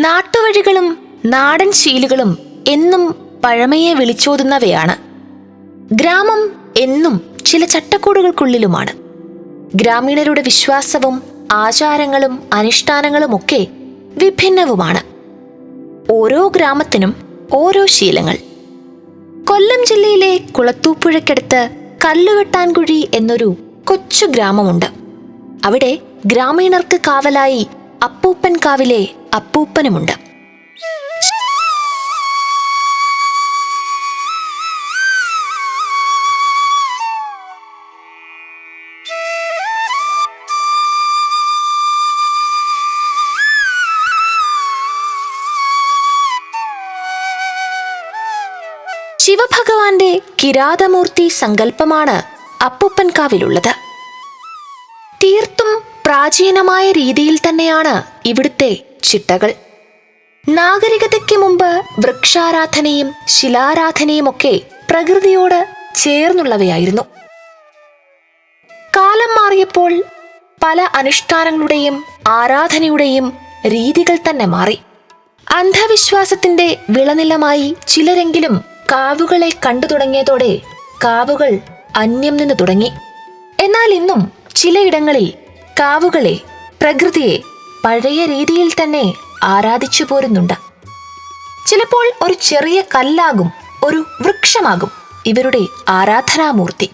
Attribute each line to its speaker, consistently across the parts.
Speaker 1: നാട്ടുവഴികളും നാടൻ ശീലുകളും എന്നും പഴമയെ വിളിച്ചോതുന്നവയാണ്. ഗ്രാമം എന്നും ചില ചട്ടക്കൂടുകൾക്കുള്ളിലുമാണ്. ഗ്രാമീണരുടെ വിശ്വാസവും ആചാരങ്ങളും അനുഷ്ഠാനങ്ങളുമൊക്കെ വിഭിന്നവുമാണ്. ഓരോ ഗ്രാമത്തിനും ഓരോ ശീലങ്ങൾ. കൊല്ലം ജില്ലയിലെ കുളത്തൂപ്പുഴയ്ക്കടുത്ത് കല്ലുവെട്ടാൻകുഴി എന്നൊരു കൊച്ചു ഗ്രാമമുണ്ട്. അവിടെ ഗ്രാമീണർക്ക് കാവലായി അപ്പൂപ്പൻ കാവിലെ അപ്പൂപ്പനുമുണ്ട്. ശിവഭഗവാന്റെ കിരാതമൂർത്തി സങ്കല്പമാണ് അപ്പൂപ്പൻ കാവിലുള്ളത്. തീർത്തും പ്രാചീനമായ രീതിയിൽ തന്നെയാണ് ഇവിടുത്തെ ചിട്ടകൾ. നാഗരികതയ്ക്ക് മുമ്പ് വൃക്ഷാരാധനയും ശിലാരാധനയുമൊക്കെ പ്രകൃതിയോട് ചേർന്നുള്ളവയായിരുന്നു. കാലം മാറിയപ്പോൾ പല അനുഷ്ഠാനങ്ങളുടെയും ആരാധനയുടെയും രീതികൾ തന്നെ മാറി. അന്ധവിശ്വാസത്തിന്റെ വിളനിലമായി ചിലരെങ്കിലും കാവുകളെ കണ്ടു തുടങ്ങിയതോടെ കാവുകൾ അന്യം നിന്ന് തുടങ്ങി. എന്നാൽ ഇന്നും ചിലയിടങ്ങളിൽ കാവുകളെ, പ്രകൃതിയെ പഴയ രീതിയിൽ തന്നെ ആരാധിച്ചു പോരുന്നുണ്ട്. ചിലപ്പോൾ ഒരു ചെറിയ കല്ലാകും, ഒരു വൃക്ഷമാകും ഇവരുടെ ആരാധനാമൂർത്തി.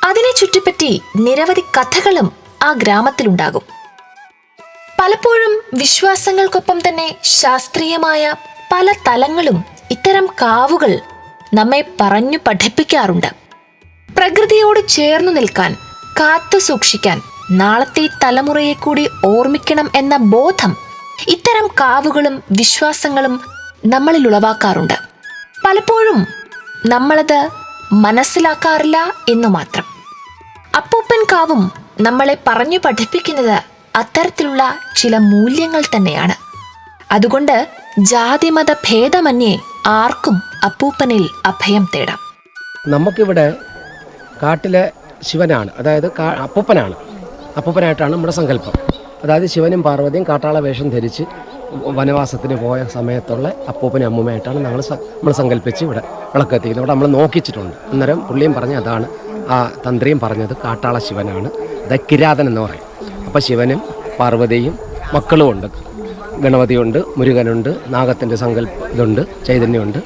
Speaker 1: അതിനെ ചുറ്റിപ്പറ്റി നിരവധി കഥകളും ആ ഗ്രാമത്തിലുണ്ടാകും. പലപ്പോഴും വിശ്വാസങ്ങൾക്കൊപ്പം തന്നെ ശാസ്ത്രീയമായ പല തലങ്ങളും ഇത്തരം കാവുകൾ നമ്മെ പറഞ്ഞു പഠിപ്പിക്കാറുണ്ട്. പ്രകൃതിയോട് ചേർന്നു നിൽക്കാൻ, കാത്തു സൂക്ഷിക്കാൻ, നാളത്തെ തലമുറയെ കൂടി ഓർമ്മിക്കണം എന്ന ബോധം ഇത്തരം കാവുകളും വിശ്വാസങ്ങളും നമ്മളിൽ ഉളവാക്കാറുണ്ട്. പലപ്പോഴും നമ്മളത് മനസ്സിലാക്കാറില്ല എന്നു മാത്രം. അപ്പൂപ്പൻ കാവും നമ്മളെ പറഞ്ഞു പഠിപ്പിക്കുന്നത് അത്തരത്തിലുള്ള ചില മൂല്യങ്ങൾ തന്നെയാണ്. അതുകൊണ്ട് ജാതിമത ഭേദമന്യേ ആർക്കും അപ്പൂപ്പനിൽ അഭയം തേടാം.
Speaker 2: നമുക്കിവിടെ കാട്ടിലെ ശിവനാണ്, അതായത് അപ്പൂപ്പനായിട്ടാണ് നമ്മുടെ സങ്കല്പം. അതായത് ശിവനും പാർവതിയും കാട്ടാള വേഷം ധരിച്ച് വനവാസത്തിന് പോയ സമയത്തുള്ള അപ്പൂപ്പനും അമ്മൂമ്മയായിട്ടാണ് നമ്മൾ സങ്കല്പിച്ച് ഇവിടെ വിളക്കെത്തിക്കുന്നത്. ഇവിടെ നമ്മൾ നോക്കിച്ചിട്ടുണ്ട്. അന്നേരം പുള്ളിയും പറഞ്ഞ് അതാണ്, ആ തന്ത്രിയും പറഞ്ഞത് കാട്ടാള ശിവനാണ്, അത് കിരാതൻ എന്ന് പറയും. അപ്പോൾ ശിവനും പാർവതിയും മക്കളും ഉണ്ട്. ഗണപതിയുണ്ട്, മുരുകനുണ്ട്, നാഗത്തിൻ്റെ ഇതുണ്ട്, ചൈതന്യമുണ്ട്,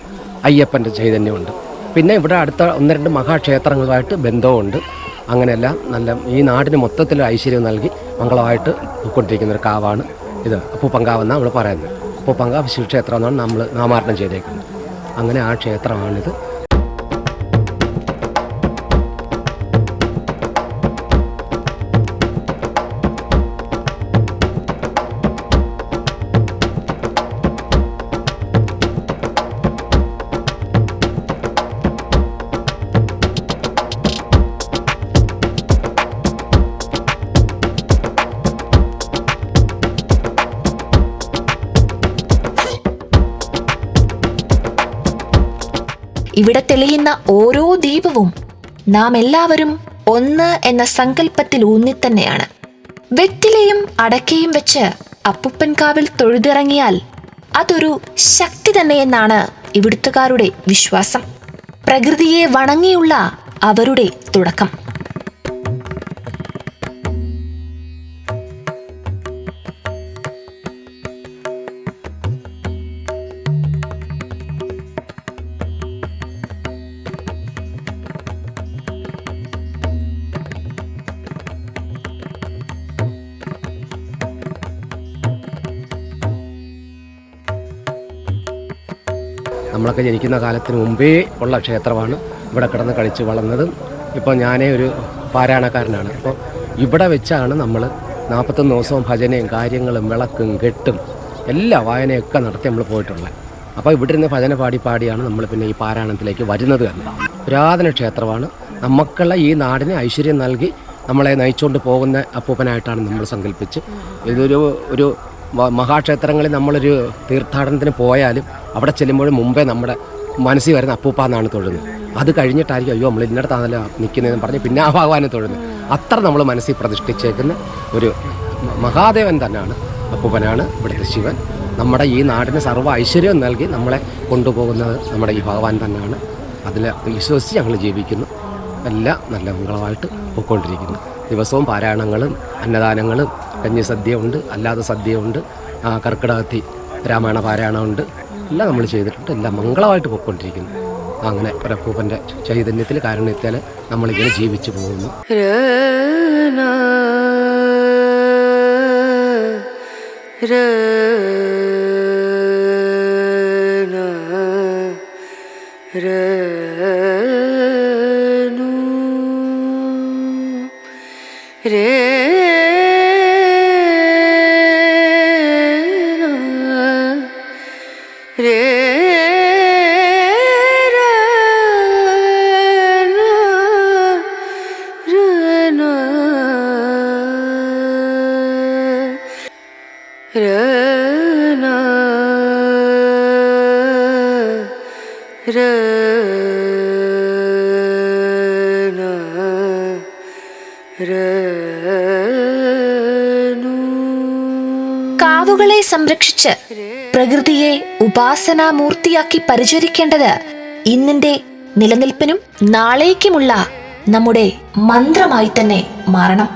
Speaker 2: അയ്യപ്പൻ്റെ ചൈതന്യമുണ്ട്. പിന്നെ ഇവിടെ അടുത്ത 1-2 മഹാക്ഷേത്രങ്ങളുമായിട്ട് ബന്ധവുമുണ്ട്. അങ്ങനെയെല്ലാം നല്ല ഈ നാടിന് മൊത്തത്തിൽ ഐശ്വര്യം നൽകി മംഗളമായിട്ട് പോയിക്കൊണ്ടിരിക്കുന്നൊരു കാവാണ് ഇത്. അപ്പൂപ്പൻ കാവെന്നാണ് നമ്മൾ പറയുന്നത്. അപ്പൂപ്പൻ കാവ് ശിവക്ഷേത്രം എന്നാണ് നമ്മൾ നാമകരണം ചെയ്തേക്കുന്നത്. അങ്ങനെ ആ ക്ഷേത്രമാണിത്.
Speaker 1: ഇവിടെ തെളിയുന്ന ഓരോ ദീപവും നാം എല്ലാവരും ഒന്ന് എന്ന സങ്കല്പത്തിൽ ഊന്നിത്തന്നെയാണ്. വെറ്റിലയും അടക്കയും വെച്ച് അപ്പൂപ്പൻ കാവിൽ തൊഴുതിറങ്ങിയാൽ അതൊരു ശക്തി തന്നെയെന്നാണ് ഇവിടുത്തുകാരുടെ വിശ്വാസം. പ്രകൃതിയെ വണങ്ങിയുള്ള അവരുടെ തുടക്കം.
Speaker 2: നമ്മളൊക്കെ ജനിക്കുന്ന കാലത്തിന് മുമ്പേ ഉള്ള ക്ഷേത്രമാണ്. ഇവിടെ കിടന്ന് കളിച്ച് വളർന്നതും. ഇപ്പോൾ ഞാനേ ഒരു പാരായണക്കാരനാണ്. അപ്പോൾ ഇവിടെ വെച്ചാണ് നമ്മൾ 41 ദിവസവും ഭജനയും കാര്യങ്ങളും വിളക്കും കെട്ടും എല്ലാ വായനയൊക്കെ നടത്തി നമ്മൾ പോയിട്ടുള്ളത്. അപ്പോൾ ഇവിടെ നിന്ന് ഭജന പാടിയാണ് നമ്മൾ പിന്നെ ഈ പാരായണത്തിലേക്ക് വരുന്നത് തന്നെ. പുരാതന ക്ഷേത്രമാണ്. നമുക്കുള്ള ഈ നാടിന് ഐശ്വര്യം നൽകി നമ്മളെ നയിച്ചുകൊണ്ട് പോകുന്ന അപ്പൂപ്പനായിട്ടാണ് നമ്മൾ സങ്കല്പിച്ച്. ഒരു മഹാക്ഷേത്രങ്ങളിൽ നമ്മളൊരു തീർത്ഥാടനത്തിന് പോയാലും അവിടെ ചെല്ലുമ്പോഴും മുമ്പേ നമ്മുടെ മനസ്സിൽ വരുന്ന അപ്പൂപ്പ എന്നാണ് തൊഴുന്നത്. അത് കഴിഞ്ഞിട്ടായിരിക്കും അയ്യോ നമ്മൾ ഇന്നടത്താണല്ലോ നിൽക്കുന്നതെന്ന് പറഞ്ഞ് പിന്നെ ആ ഭഗവാനെ തൊഴുന്നത്. അത്ര നമ്മൾ മനസ്സിൽ പ്രതിഷ്ഠിച്ചേക്കുന്ന ഒരു മഹാദേവൻ തന്നെയാണ് അപ്പൂപ്പനാണ് ഇവിടുത്തെ ശിവൻ. നമ്മുടെ ഈ നാടിന് സർവ്വ ഐശ്വര്യം നൽകി നമ്മളെ കൊണ്ടുപോകുന്നത് നമ്മുടെ ഈ ഭഗവാൻ തന്നെയാണ്. അതിൽ വിശ്വസിച്ച് ഞങ്ങൾ ജീവിക്കുന്നു. എല്ലാം നല്ല മംഗളമായിട്ട് പോയിക്കൊണ്ടിരിക്കുന്നു. ദിവസവും പാരായണങ്ങളും അന്നദാനങ്ങളും കഞ്ഞിസദ്യ ഉണ്ട്, അല്ലാതെ സദ്യ ഉണ്ട്, കർക്കിടകത്തി രാമായണ പാരായണമുണ്ട്, എല്ലാം നമ്മൾ ചെയ്തിട്ടുണ്ട്. എല്ലാം മംഗളമായിട്ട് പോയിക്കൊണ്ടിരിക്കുന്നു. അങ്ങനെ ഒരപ്പൂപ്പൻ്റെ ചൈതന്യത്തിൽ കാരുണ്യത്തിൽ നമ്മളിങ്ങനെ ജീവിച്ചു പോകുന്നു.
Speaker 1: കാവുകളെ സംരക്ഷിച്ച് പ്രകൃതിയെ ഉപാസനാമൂർത്തിയാക്കി പരിചരിക്കേണ്ടത് ഇന്നിന്റെ നിലനിൽപ്പിനും നാളേക്കുമുള്ള നമ്മുടെ മന്ത്രമായി തന്നെ മാറണം.